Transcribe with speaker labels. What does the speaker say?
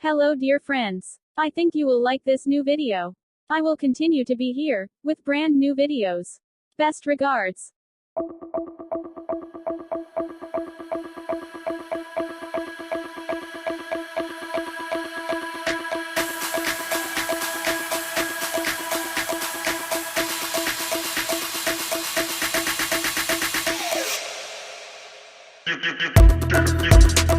Speaker 1: Hello dear friends. I think you will like this new video. I will continue to be here, with brand new videos. Best regards.
Speaker 2: You